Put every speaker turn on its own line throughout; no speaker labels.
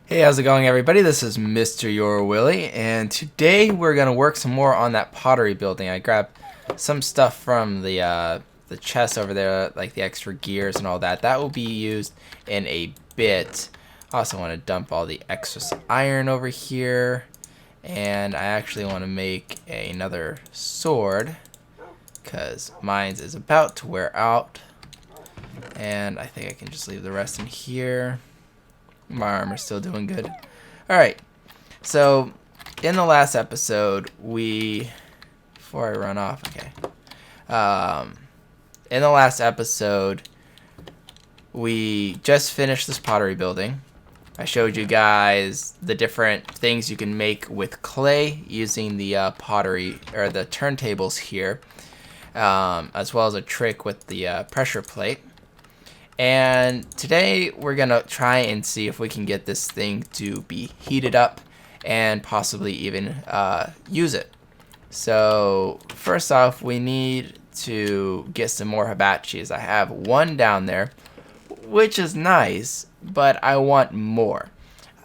Hey, how's it going, everybody? This is MrYourWilly, and today we're gonna work some more on that pottery building. I grabbed some stuff from the chest over there, like the extra gears and all that. That will be used in a bit. I also want to dump all the excess iron over here, and I actually want to make another sword because mine is about to wear out, and I think I can just leave the rest in here. My armor's still doing good. Alright, so in the last episode, before I run off, okay. In the last episode, we just finished this pottery building. I showed you guys the different things you can make with clay using the pottery, or the turntables here, as well as a trick with the pressure plate. And today we're gonna try and see if we can get this thing to be heated up and possibly even use it. So first off, we need to get some more hibachis. I have one down there, which is nice, but I want more.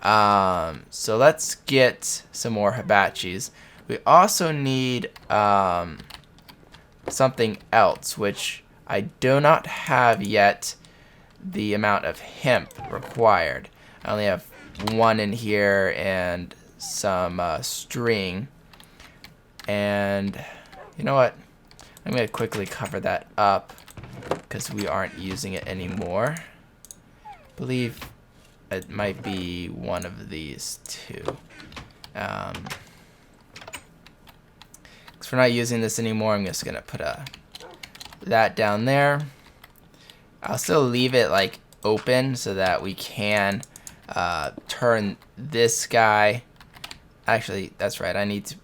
So let's get some more hibachis. We also need something else, which I do not have yet. The amount of hemp required. I only have one in here and some string. And you know what? I'm going to quickly cover that up because we aren't using it anymore. I believe it might be one of these two. Because we're not using this anymore, I'm just going to put that down there. I'll still leave it like open so that we can turn this guy. Actually, that's right. I need to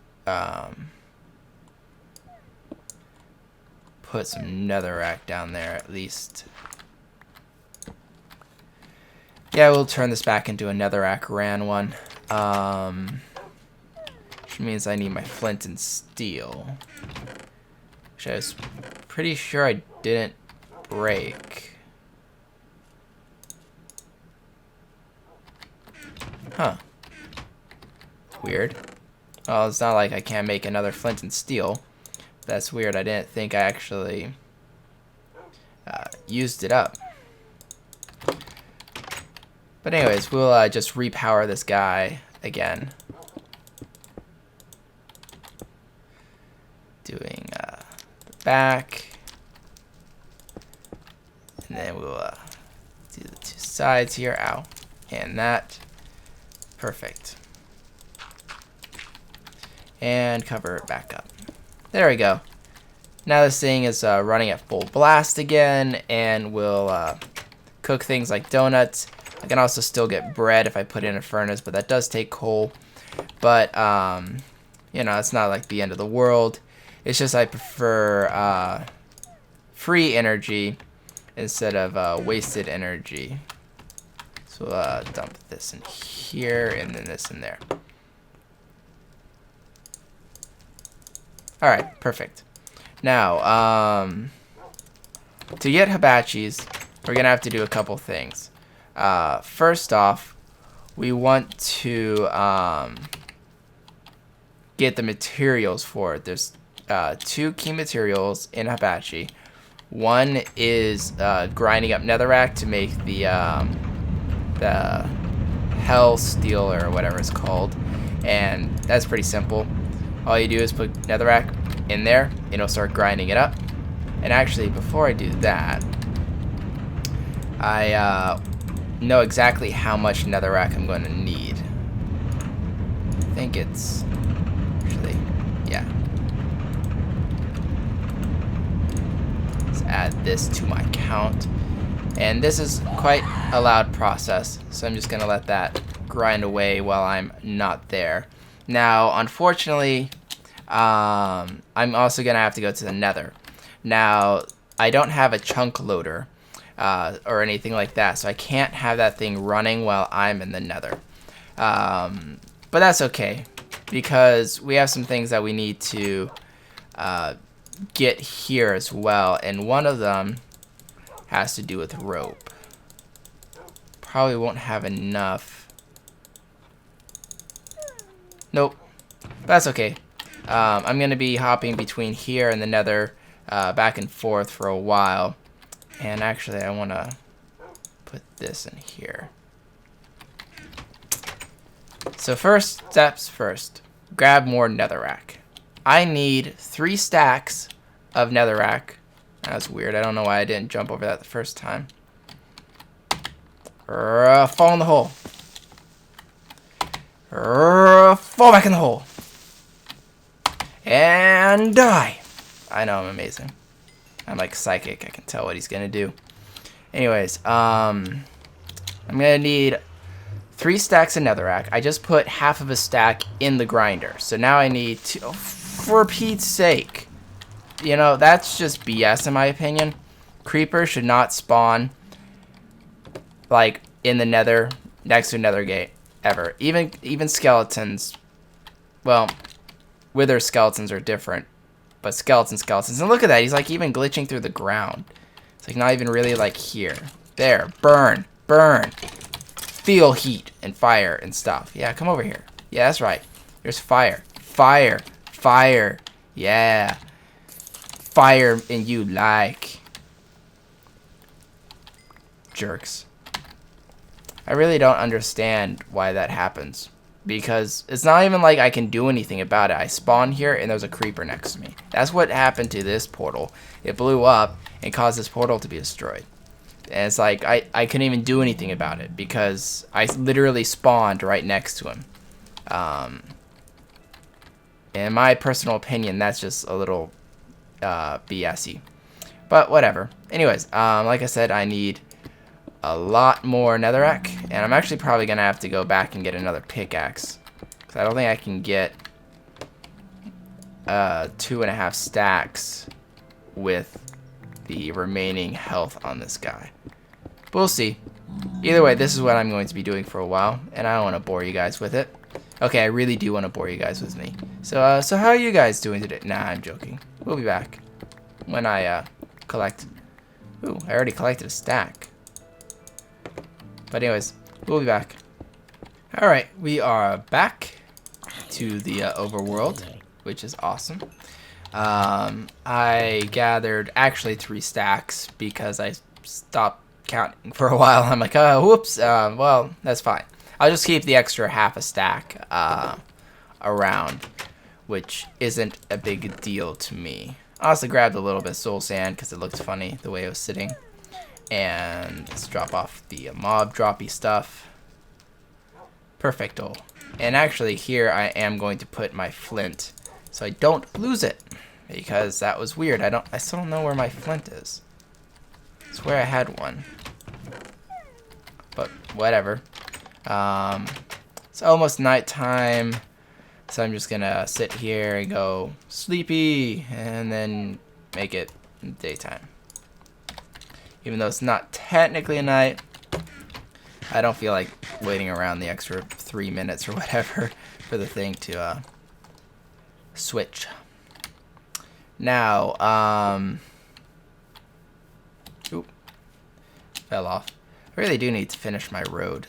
put some netherrack down there at least. Yeah, we'll turn this back into a netherrack ran one. Which means I need my flint and steel. Which I was pretty sure I didn't break. Huh. Weird. Well, it's not like I can't make another flint and steel. That's weird. I didn't think I actually used it up. But anyways, we'll just repower this guy again. Doing the back. And then we'll do the two sides here. Ow. And that. Perfect. And cover it back up. There we go. Now this thing is running at full blast again, and we'll cook things like donuts. I can also still get bread if I put it in a furnace, but that does take coal. But, you know, it's not like the end of the world. It's just I prefer free energy instead of wasted energy. So dump this in here and then this in there. Alright, perfect. Now, to get hibachis, we're going to have to do a couple things. First off, we want to get the materials for it. There's two key materials in hibachi. One is grinding up netherrack to make the hell steel or whatever it's called, and that's pretty simple. All you do is put netherrack in there and it'll start grinding it up. And actually, before I do that, I know exactly how much netherrack I'm going to need. I think it's actually, yeah, let's add this to my count. And this is quite a loud process, so I'm just going to let that grind away while I'm not there. Now, unfortunately, I'm also going to have to go to the Nether. Now, I don't have a chunk loader or anything like that, so I can't have that thing running while I'm in the Nether. But that's okay, because we have some things that we need to get here as well, and one of them has to do with rope. Probably won't have enough Nope. That's okay. I'm going to be hopping between here and the Nether back and forth for a while. And actually, I want to put this in here. So first steps first. Grab more Netherrack. I need 3 stacks of Netherrack. That's weird. I don't know why I didn't jump over that the first time. Fall in the hole. Fall back in the hole. And die. I know, I'm amazing. I'm like psychic. I can tell what he's gonna do. Anyways, I'm gonna need 3 stacks of Netherrack. I just put half of a stack in the grinder. So now I need 2. Oh, for Pete's sake. You know, that's just BS in my opinion. Creepers should not spawn like in the Nether next to a Nether gate ever. Even skeletons. Well, wither skeletons are different, but skeletons. And look at that, he's like even glitching through the ground. It's like not even really like here. There, burn. Feel heat and fire and stuff. Yeah, come over here. Yeah, that's right. There's fire. Yeah. Fire and you like. Jerks. I really don't understand why that happens. Because it's not even like I can do anything about it. I spawn here and there's a creeper next to me. That's what happened to this portal. It blew up and caused this portal to be destroyed. And it's like I couldn't even do anything about it because I literally spawned right next to him. In my personal opinion, that's just a little BS-y. But whatever. Anyways, like I said, I need a lot more Netherrack, and I'm actually probably gonna have to go back and get another pickaxe because I don't think I can get 2.5 stacks with the remaining health on this guy. We'll see. Either way, this is what I'm going to be doing for a while, and I don't want to bore you guys with it. Okay, I really do want to bore you guys with me. So how are you guys doing today? Nah, I'm joking. We'll be back when I collect. Ooh, I already collected a stack. But anyways, we'll be back. Alright, we are back to the overworld, which is awesome. I gathered actually 3 stacks because I stopped counting for a while. I'm like, whoops, well, that's fine. I'll just keep the extra half a stack around, which isn't a big deal to me. I also grabbed a little bit of soul sand because it looked funny the way it was sitting. And let's drop off the mob droppy stuff. Perfecto. And actually here I am going to put my flint so I don't lose it because that was weird. I still don't know where my flint is. I swear I had one. But whatever. It's almost nighttime, so I'm just gonna sit here and go sleepy and then make it daytime. Even though it's not technically a night, I don't feel like waiting around the extra 3 minutes or whatever for the thing to switch. Now, oop, fell off. I really do need to finish my road.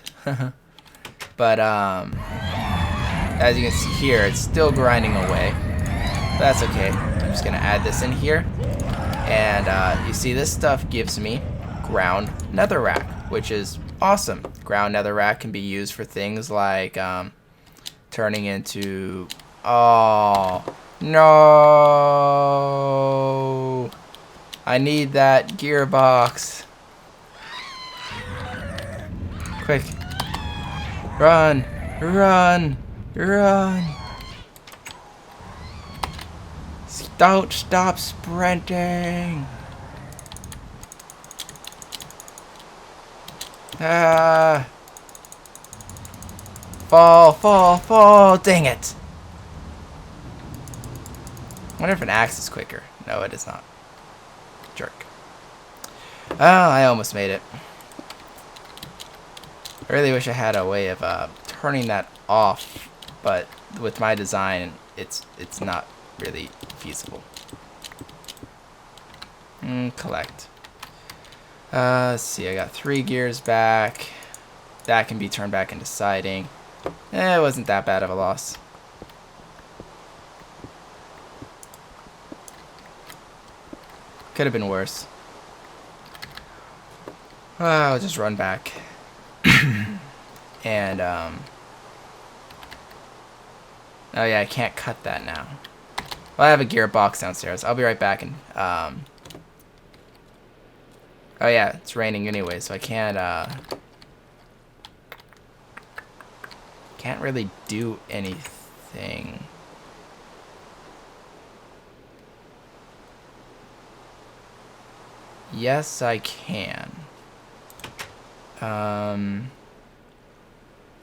But as you can see here, it's still grinding away. But that's okay. I'm just gonna add this in here. And you see this stuff gives me ground netherrack, which is awesome. Ground netherrack can be used for things like turning into... Oh, no! I need that gearbox. Quick. Run! Run! Run! Don't stop sprinting! Ah! Fall, fall, fall! Dang it! I wonder if an axe is quicker. No, it is not. Jerk. Oh, I almost made it. I really wish I had a way of turning that off, but with my design, it's not really feasible. Collect. Let's see, I got 3 gears back. That can be turned back into siding. It wasn't that bad of a loss. Could have been worse. I'll just run back. And, oh yeah, I can't cut that now. Well, I have a gearbox downstairs. I'll be right back. And, oh yeah, it's raining anyway, so I can't really do anything. Yes, I can.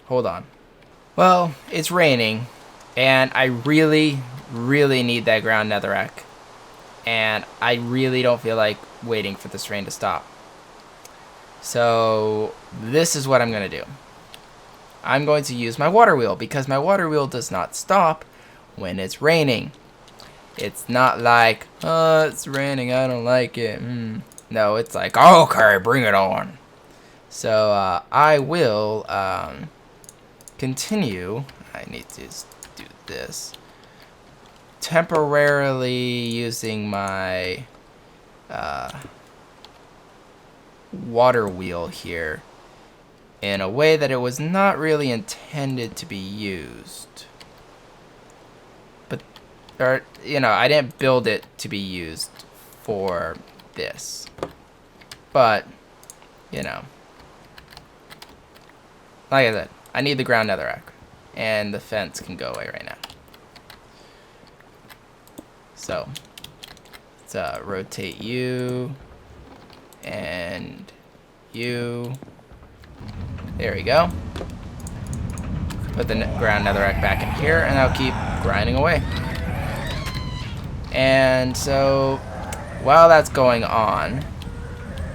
Hold on. Well, it's raining, and I really need that ground netherrack. And I really don't feel like waiting for this rain to stop. So, this is what I'm going to do. I'm going to use my water wheel, because my water wheel does not stop when it's raining. It's not like, oh, it's raining, I don't like it. No, it's like, oh, okay, bring it on. So, I will continue. I need to do this. Temporarily using my water wheel here in a way that it was not really intended to be used. But, or, you know, I didn't build it to be used for this. But, you know, like I said, I need the ground netherrack, and the fence can go away right now. So, let's rotate you, and you. There we go. Put the ground netherrack back in here, and I'll keep grinding away. And so, while that's going on,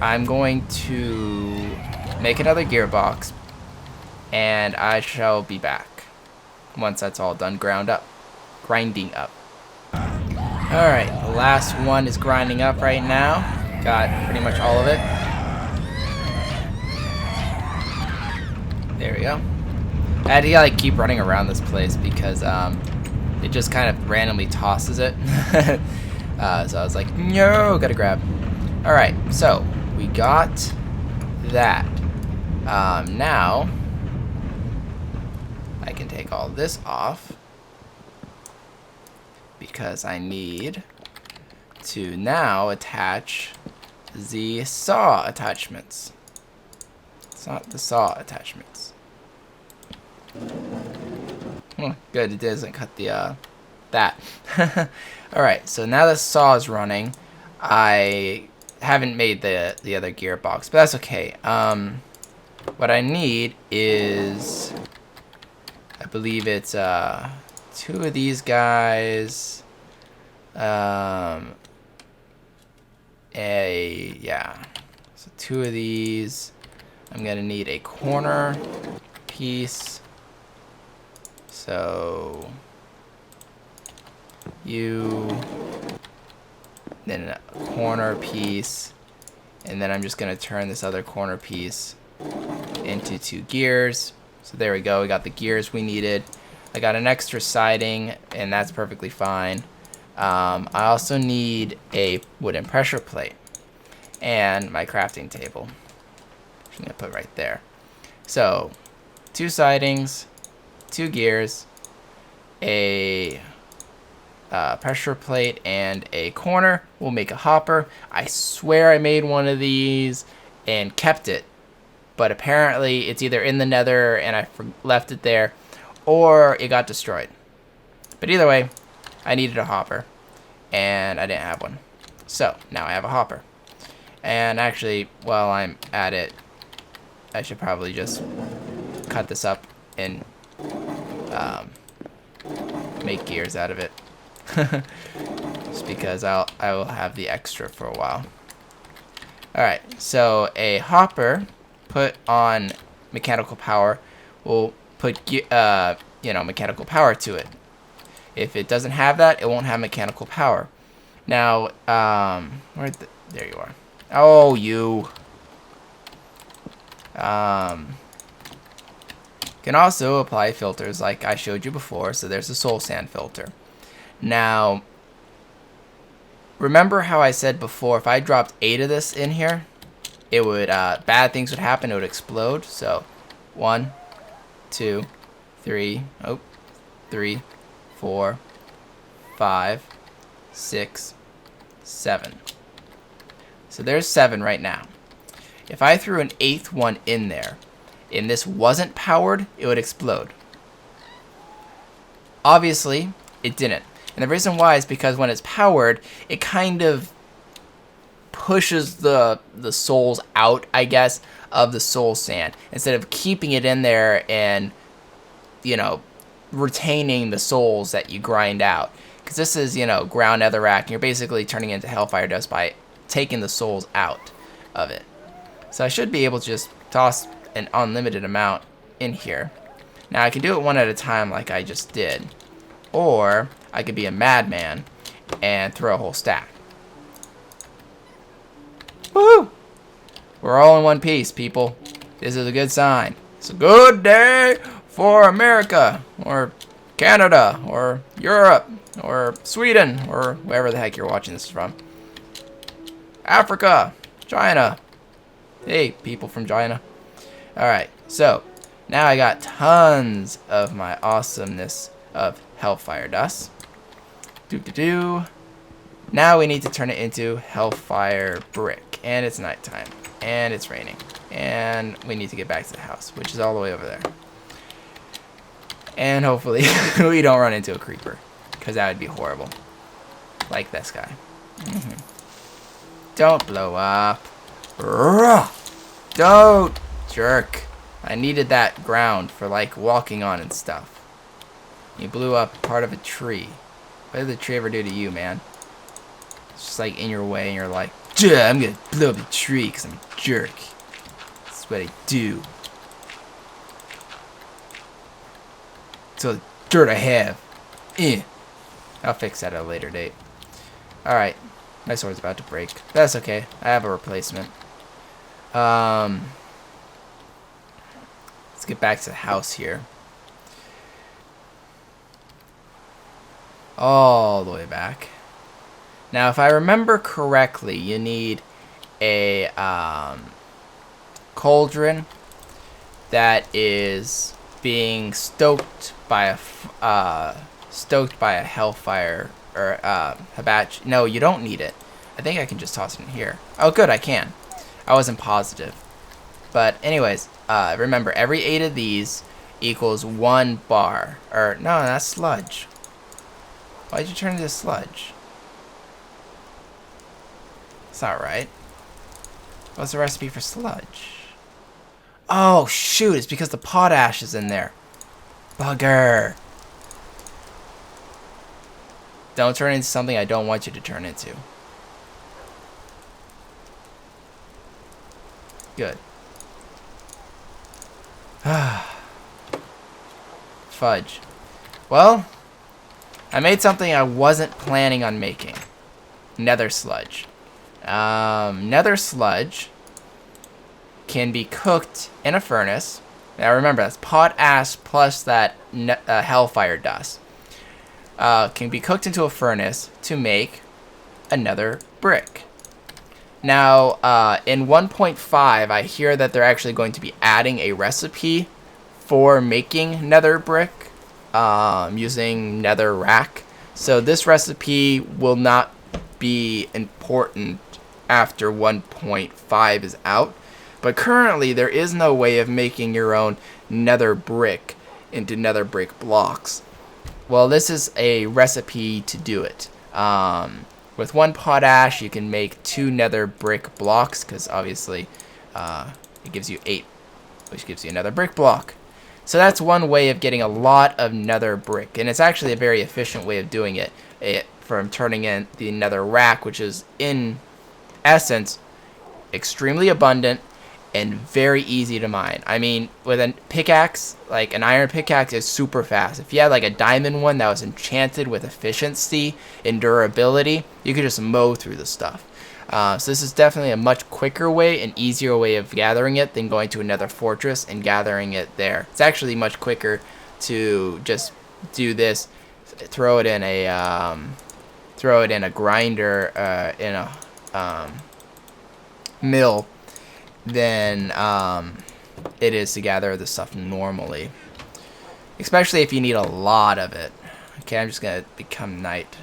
I'm going to make another gearbox, and I shall be back once that's all done grinding up. Alright, the last one is grinding up right now. Got pretty much all of it. There we go. I had to like keep running around this place because it just kind of randomly tosses it. So I was like, no, gotta grab. Alright, so we got that. Now I can take all this off because I need to now attach the saw attachments. It's not the saw attachments. Oh, good, it doesn't cut the that. Alright, so now the saw is running. I haven't made the other gearbox, but that's okay. What I need is, I believe it's two of these guys, yeah, so two of these. I'm gonna need a corner piece, so you, then a corner piece, and then I'm just gonna turn this other corner piece into two gears. So there we go, we got the gears we needed. I got an extra siding, and that's perfectly fine. I also need a wooden pressure plate and my crafting table. I'm gonna put right there. So, two sidings, two gears, a pressure plate, and a corner. We'll make a hopper. I swear I made one of these and kept it, but apparently it's either in the nether and I left it there, or it got destroyed. But either way, I needed a hopper, and I didn't have one. So, now I have a hopper. And actually, while I'm at it, I should probably just cut this up and make gears out of it. Just because I will have the extra for a while. Alright, so a hopper put on mechanical power will put mechanical power to it. If it doesn't have that, it won't have mechanical power. Now, there you are. Oh, you. Can also apply filters like I showed you before. So there's a soul sand filter. Now, remember how I said before, if I dropped 8 of this in here, it would, bad things would happen, it would explode. So, 1, 2, 3, 3, 4, 5, 6, 7. So there's 7 right now. If I threw an 8th one in there, and this wasn't powered, it would explode. Obviously, it didn't. And the reason why is because when it's powered, it kind of pushes the souls out, I guess, of the soul sand. Instead of keeping it in there and, you know, retaining the souls that you grind out. Because this is, you know, ground netherrack, and you're basically turning it into hellfire dust by taking the souls out of it. So I should be able to just toss an unlimited amount in here. Now I can do it one at a time like I just did. Or I could be a madman and throw a whole stack. Woohoo! We're all in one piece, people. This is a good sign. It's a good day for America, or Canada, or Europe, or Sweden, or wherever the heck you're watching this from. Africa, China. Hey, people from China. Alright, so now I got tons of my awesomeness of hellfire dust. Now we need to turn it into hellfire brick. And it's nighttime. And it's raining. And we need to get back to the house, which is all the way over there. And hopefully we don't run into a creeper, because that would be horrible. Like this guy. Don't blow up. Don't, jerk. I needed that ground for, like, walking on and stuff. You blew up part of a tree. What did the tree ever do to you, man? It's just like in your way, and you're like, yeah, I'm gonna blow up the tree because I'm a jerk. That's what I do. It's all the dirt I have. I'll fix that at a later date. Alright. My sword's about to break. That's okay. I have a replacement. Let's get back to the house here. All the way back. Now, if I remember correctly, you need a cauldron that is being stoked by a hellfire or hibachi. No, you don't need it. I think I can just toss it in here. Oh, good, I can. I wasn't positive. But anyways, remember, every 8 of these equals 1 bar. Or no, that's sludge. Why'd you turn into sludge? That's not right. What's the recipe for sludge? Oh, shoot, it's because the potash is in there. Bugger. Don't turn into something I don't want you to turn into. Good. Fudge. Well, I made something I wasn't planning on making. Nether sludge. Nether sludge can be cooked in a furnace. Now remember, that's potash plus that hellfire dust. Can be cooked into a furnace to make a nether brick. Now, in 1.5, I hear that they're actually going to be adding a recipe for making nether brick using Netherrack. So this recipe will not be important after 1.5 is out. But currently, there is no way of making your own nether brick into nether brick blocks. Well, this is a recipe to do it. With 1 potash, you can make 2 nether brick blocks, because obviously it gives you 8, which gives you another brick block. So that's one way of getting a lot of nether brick, and it's actually a very efficient way of doing it. From turning in the Netherrack, which is in essence extremely abundant and very easy to mine. I mean, with a pickaxe, like an iron pickaxe is super fast. If you had like a diamond one that was enchanted with efficiency and durability, you could just mow through the stuff. So this is definitely a much quicker way and easier way of gathering it than going to another fortress and gathering it there. It's actually much quicker to just do this, throw it in a throw it in a grinder, in a mill, than it is to gather the stuff normally. Especially if you need a lot of it. Okay, I'm just gonna become night.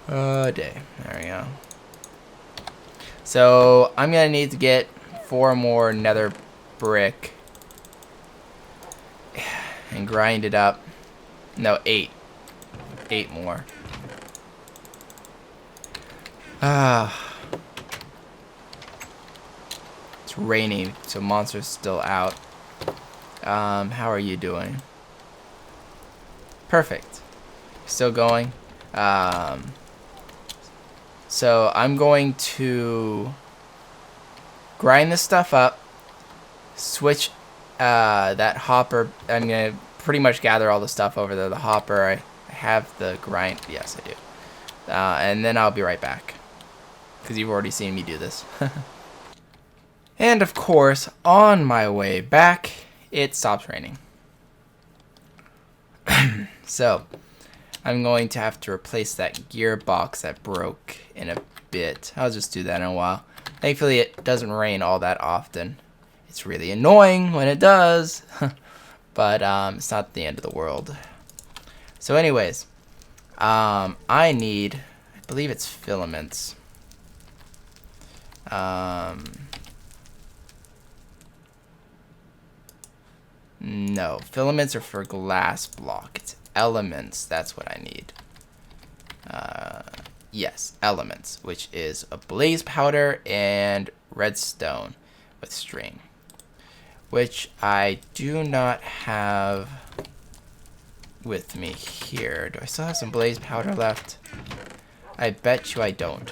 Day. There we go. So I'm gonna need to get 4 more nether brick and grind it up. No, 8. 8 more. It's raining, so monster's still out. How are you doing? Perfect. Still going. So I'm going to grind this stuff up, switch that hopper. I'm going to pretty much gather all the stuff over there. The hopper, I have the grind. Yes, I do. And then I'll be right back, because you've already seen me do this. And of course, on my way back, it stops raining. So I'm going to have to replace that gearbox that broke in a bit. I'll just do that in a while. Thankfully, it doesn't rain all that often. It's really annoying when it does, but it's not the end of the world. So anyways, I need, I believe it's filaments. No, filaments are for glass block. It's elements, that's what I need. Yes, elements, which is a blaze powder and redstone with string, which I do not have with me here. Do I still have some blaze powder left? I bet you I don't.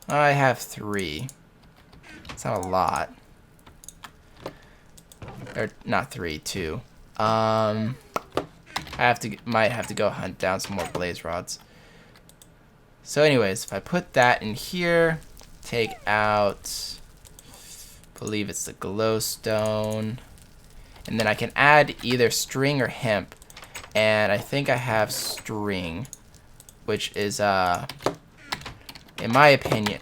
I have 3. It's not a lot. Or not 3, 2. I might have to go hunt down some more blaze rods. So anyways, if I put that in here, take out, I believe it's the glowstone, and then I can add either string or hemp, and I think I have string, which is in my opinion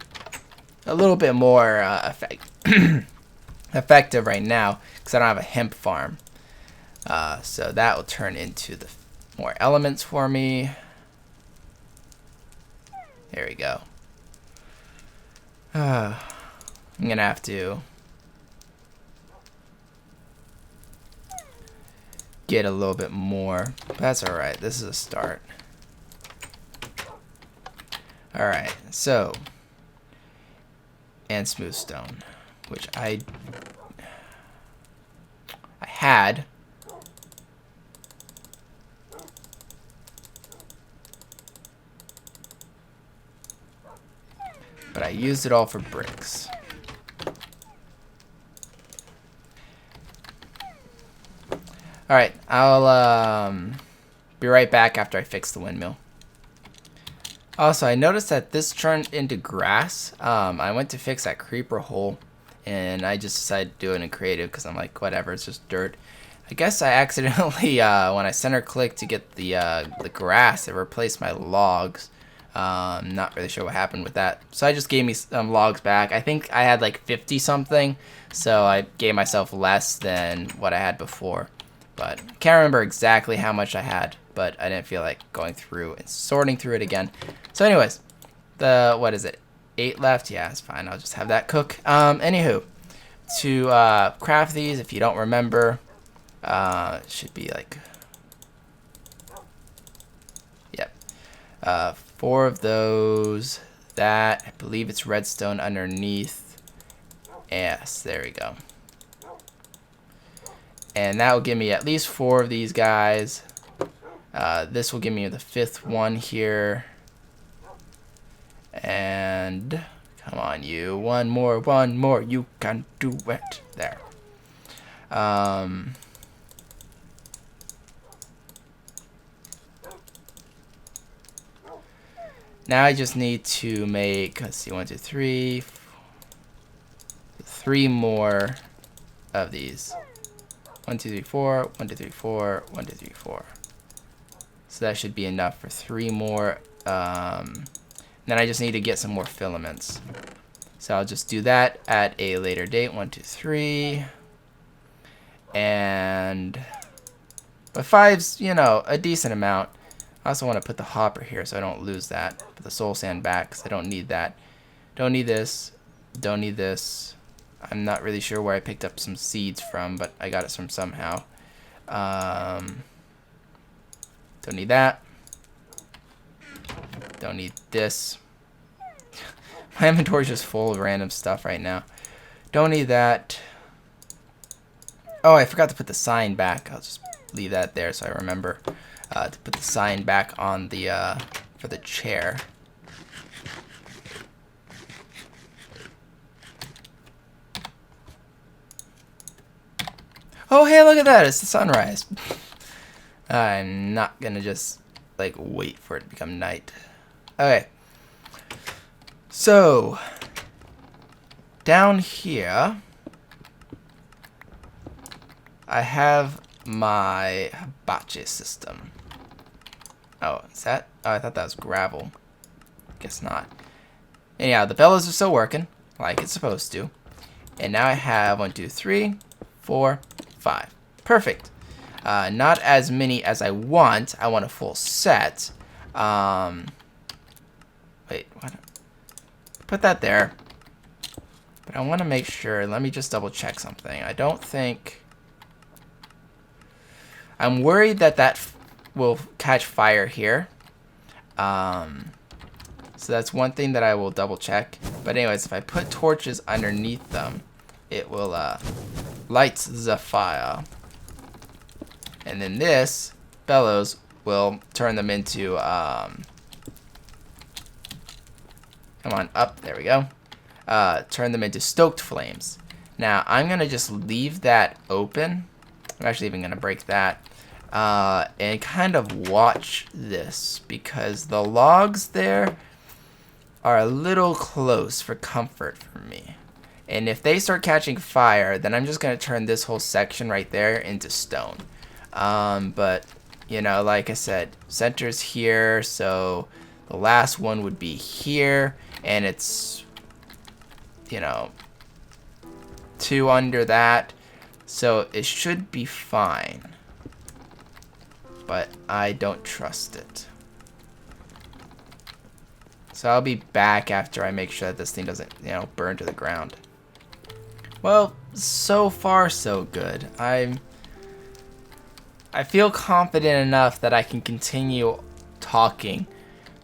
a little bit more effective right now, because I don't have a hemp farm. So that will turn into the more elements for me. There we go. I'm gonna have to get a little bit more, but that's alright. This is a start. Alright, so, and smooth stone, which I had. But I used it all for bricks. Alright, I'll be right back after I fix the windmill. Also, I noticed that this turned into grass. I went to fix that creeper hole, and I just decided to do it in creative because I'm like, whatever, it's just dirt. I guess I accidentally, when I center clicked to get the grass, it replaced my logs. Not really sure what happened with that. So I just gave me some logs back. I think I had like 50 something, so I gave myself less than what I had before. But can't remember exactly how much I had, but I didn't feel like going through and sorting through it again. So anyways, what is it? 8 left? Yeah, it's fine. I'll just have that cook. Anywho, to craft these, if you don't remember, it should be like, yep. 4 of those. That, I believe it's redstone underneath. Yes, there we go. And that will give me at least 4 of these guys. This will give me the 5th one here. And come on, you. One more. You can do it. There. Now I just need to make, let's see, 1, 2, 3, 3 more of these. 1, 2, 3, 4, 1, 2, 3, 4, 1, 2, 3, 4. So that should be enough for 3 more. Then I just need to get some more filaments. So I'll just do that at a later date. 1, 2, 3. And but 5's, you know, a decent amount. I also want to put the hopper here so I don't lose that. Put the soul sand back because I don't need that. Don't need this. Don't need this. I'm not really sure where I picked up some seeds from, but I got it from somehow. Don't need that. Don't need this. My inventory's just full of random stuff right now. Don't need that. Oh, I forgot to put the sign back. I'll just leave that there so I remember to put the sign back on the for the chair. Oh, hey, look at that. It's the sunrise. I'm not gonna just like wait for it to become night. Okay. So down here I have my hibachi system. Oh, is that? Oh, I thought that was gravel. Guess not. Anyhow, the bellows are still working like it's supposed to. And now I have 1, 2, 3, 4, 5. Perfect. Not as many as I want. I want a full set. Wait, what? Put that there. But I want to make sure. Let me just double check something. I don't think. I'm worried that that will catch fire here. So that's one thing that I will double check. But anyways, if I put torches underneath them, it will light the fire. And then this bellows will turn them into, come on, up, there we go. Turn them into stoked flames. Now, I'm going to just leave that open. I'm actually even going to break that. And kind of watch this, because the logs there are a little close for comfort for me. And if they start catching fire, then I'm just going to turn this whole section right there into stone. But, you know, like I said, center's here, so the last one would be here, and it's, you know, 2 under that, so it should be fine. But I don't trust it. So I'll be back after I make sure that this thing doesn't, you know, burn to the ground. Well, so far so good. I feel confident enough that I can continue talking,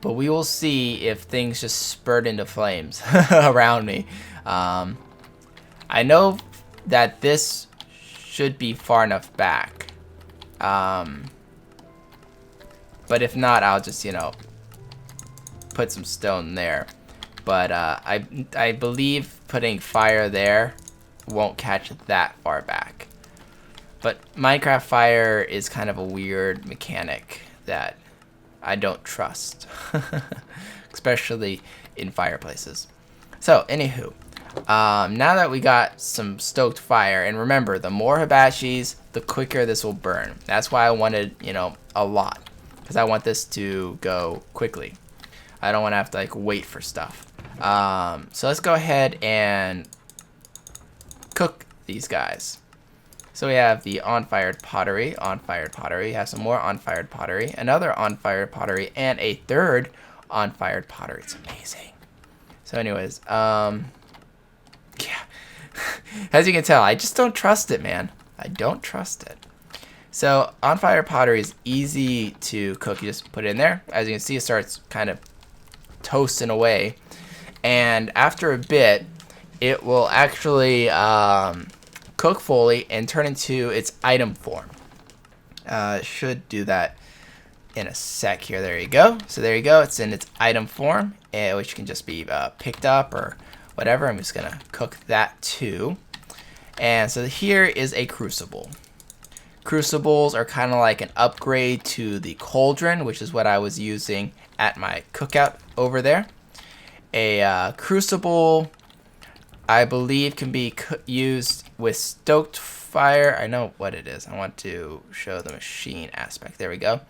but we will see if things just spurt into flames around me. I know that this should be far enough back. But if not, I'll just, you know, put some stone there. But I believe putting fire there won't catch that far back. But Minecraft fire is kind of a weird mechanic that I don't trust. Especially in fireplaces. So, anywho. Now that we got some stoked fire, and remember, the more hibachis, the quicker this will burn. That's why I wanted, you know, a lot. Because I want this to go quickly. I don't want to have to, like, wait for stuff. So let's go ahead and cook these guys. So we have the on-fired pottery, have some more on-fired pottery, another on-fired pottery, and a third on-fired pottery. It's amazing. So anyways, yeah. As you can tell, I just don't trust it, man. I don't trust it. So on-fire pottery is easy to cook. You just put it in there. As you can see, it starts kind of toasting away. And after a bit, it will actually cook fully and turn into its item form. Should do that in a sec here. There you go. So there you go. It's in its item form, which can just be picked up or whatever. I'm just going to cook that too. And so here is a crucible. Crucibles are kind of like an upgrade to the cauldron, which is what I was using at my cookout over there. A crucible, I believe, can be used with stoked fire. I know what it is. I want to show the machine aspect. There we go.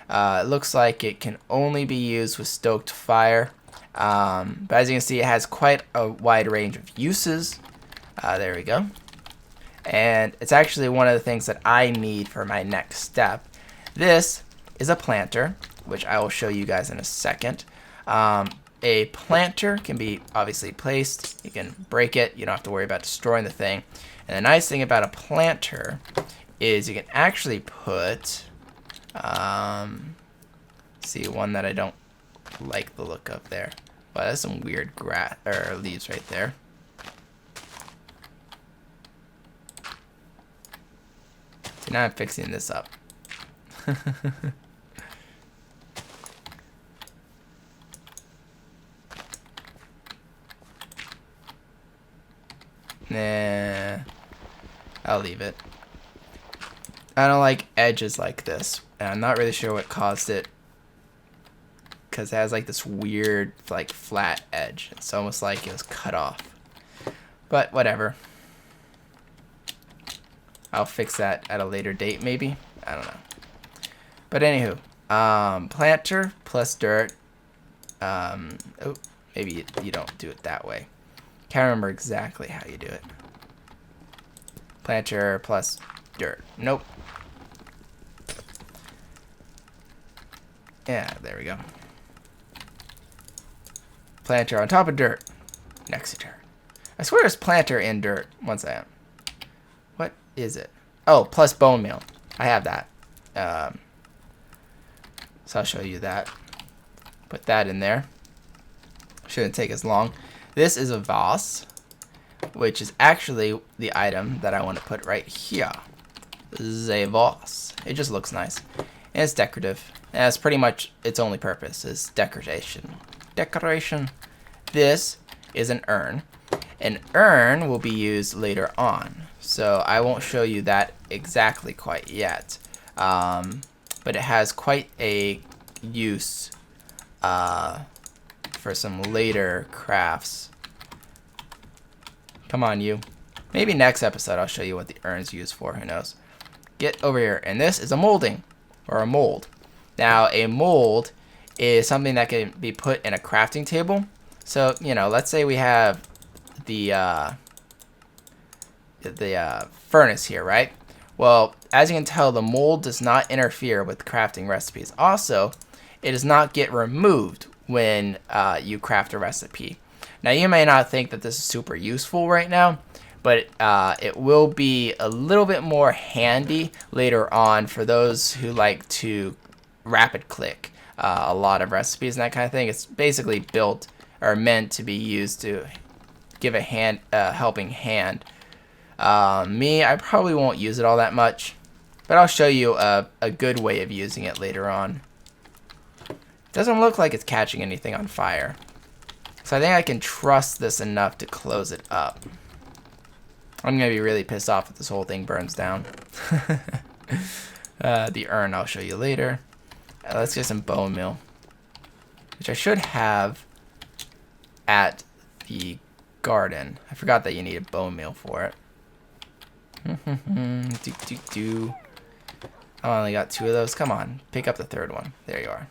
It looks like it can only be used with stoked fire. But as you can see, it has quite a wide range of uses. There we go. And it's actually one of the things that I need for my next step. This is a planter, which I will show you guys in a second. A planter can be obviously placed. You can break it. You don't have to worry about destroying the thing. And the nice thing about a planter is you can actually put, see, one that I don't like the look of there. Well, that's some weird grass or leaves right there. So now I'm fixing this up. Nah, I'll leave it. I don't like edges like this, and I'm not really sure what caused it, because it has like this weird like flat edge. It's almost like it was cut off, but whatever. I'll fix that at a later date maybe. I don't know. But anywho, planter plus dirt. Oh, maybe you don't do it that way. Can't remember exactly how you do it. Planter plus dirt. Nope. Yeah, there we go. Planter on top of dirt. Next to dirt. I swear it's planter in dirt. One second. What is it? Oh, plus bone meal. I have that. So I'll show you that. Put that in there. Shouldn't take as long. This is a vase, which is actually the item that I want to put right here. This is a vase. It just looks nice. And it's decorative. And that's pretty much its only purpose, is decoration. Decoration. This is an urn. An urn will be used later on. So I won't show you that exactly quite yet. But it has quite a use for some later crafts. Come on, you. Maybe next episode I'll show you what the urn's used for. Who knows? Get over here. And this is a molding, or a mold. Now, a mold is something that can be put in a crafting table. So, you know, let's say we have the furnace here, right? Well, as you can tell, the mold does not interfere with crafting recipes. Also, it does not get removed when you craft a recipe. Now, you may not think that this is super useful right now, but it will be a little bit more handy later on for those who like to rapid click a lot of recipes and that kind of thing. It's basically built or meant to be used to give a helping hand. Me, I probably won't use it all that much, but I'll show you a good way of using it later on. Doesn't look like it's catching anything on fire. So I think I can trust this enough to close it up. I'm going to be really pissed off if this whole thing burns down. The urn I'll show you later. Let's get some bone meal, which I should have at the garden. I forgot that you need a bone meal for it. I only got 2 of those. Come on, pick up the 3rd one. There you are.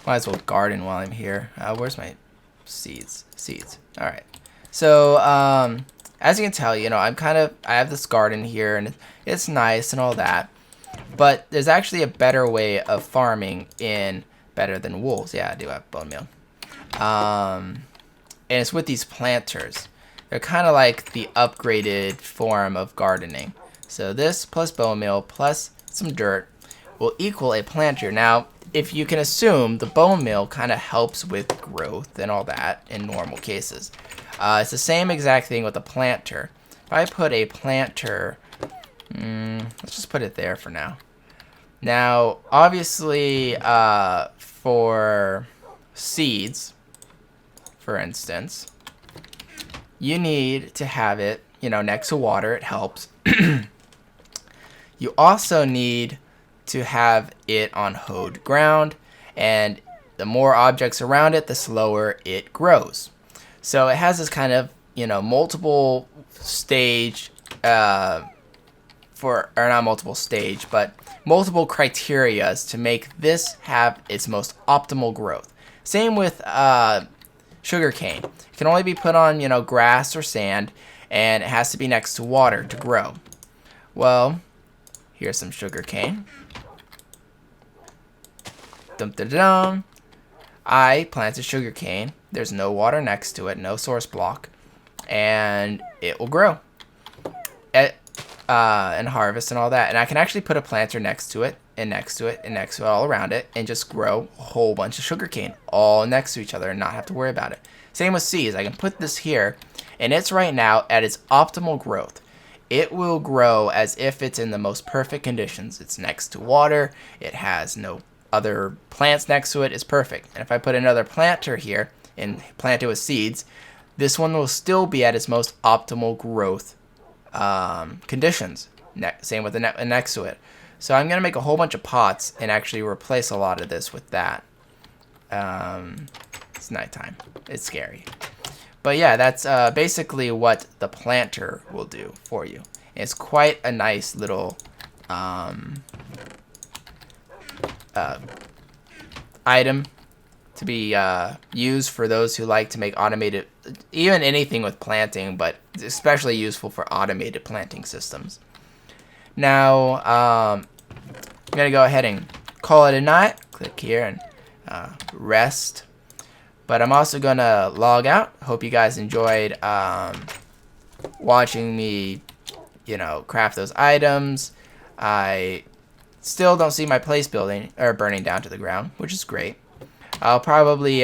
Might as well garden while I'm here. Where's my seeds? Seeds. All right. So as you can tell, you know, I have this garden here, and it's nice and all that. But there's actually a better way of farming in Better Than Wolves. Yeah, I do have bone meal. And it's with these planters. They're kind of like the upgraded form of gardening. So this plus bone meal plus some dirt will equal a planter. Now, if you can assume, the bone meal kind of helps with growth and all that in normal cases. It's the same exact thing with a planter. If I put a planter, let's just put it there for now. Now, obviously, for seeds, for instance, you need to have it, you know, next to water. It helps. You also need to have it on hoed ground, and the more objects around it, the slower it grows. So it has this kind of, you know, multiple stage or not multiple stage, but multiple criterias to make this have its most optimal growth. Same with sugarcane. It can only be put on, grass or sand, and it has to be next to water to grow. Well, here's some sugarcane. Dum dum dum. I planted sugarcane. There's no water next to it, no source block, and it will grow. And harvest and all that. And I can actually put a planter next to it, and next to it, and next to it, all around it, and just grow a whole bunch of sugarcane all next to each other and not have to worry about it. Same with seeds. I can put this here, and it's right now at its optimal growth. It will grow as if it's in the most perfect conditions. It's next to water. It has no other plants next to it. It's perfect. And if I put another planter here and plant it with seeds, this one will still be at its most optimal growth conditions. Same with the next to it. So I'm gonna make a whole bunch of pots and actually replace a lot of this with that. It's nighttime. It's scary. But yeah, that's basically what the planter will do for you. It's quite a nice little item to be used for those who like to make automated, even anything with planting, but especially useful for automated planting systems. Now, I'm going to go ahead and call it a night. Click here and rest. But I'm also going to log out. Hope you guys enjoyed watching me, craft those items. I still don't see my place burning down to the ground, which is great. I'll probably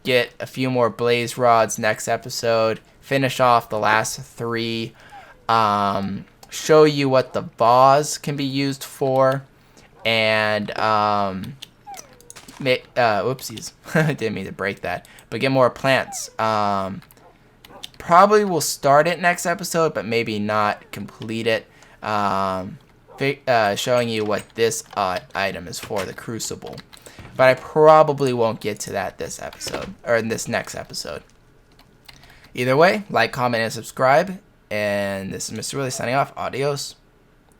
get a few more blaze rods next episode, finish off the last 3, show you what the vase can be used for, and whoopsies, I didn't mean to break that, but get more plants. Probably will start it next episode, but maybe not complete it, showing you what this item is for, the crucible. But I probably won't get to that this episode, or in this next episode. Either way, like, comment, and subscribe. And this is MrYourWilly signing off. Adios.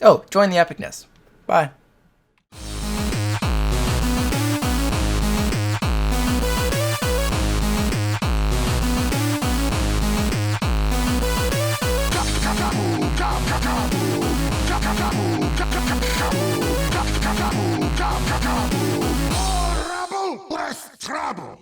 Oh, join the epicness. Bye.
Trouble!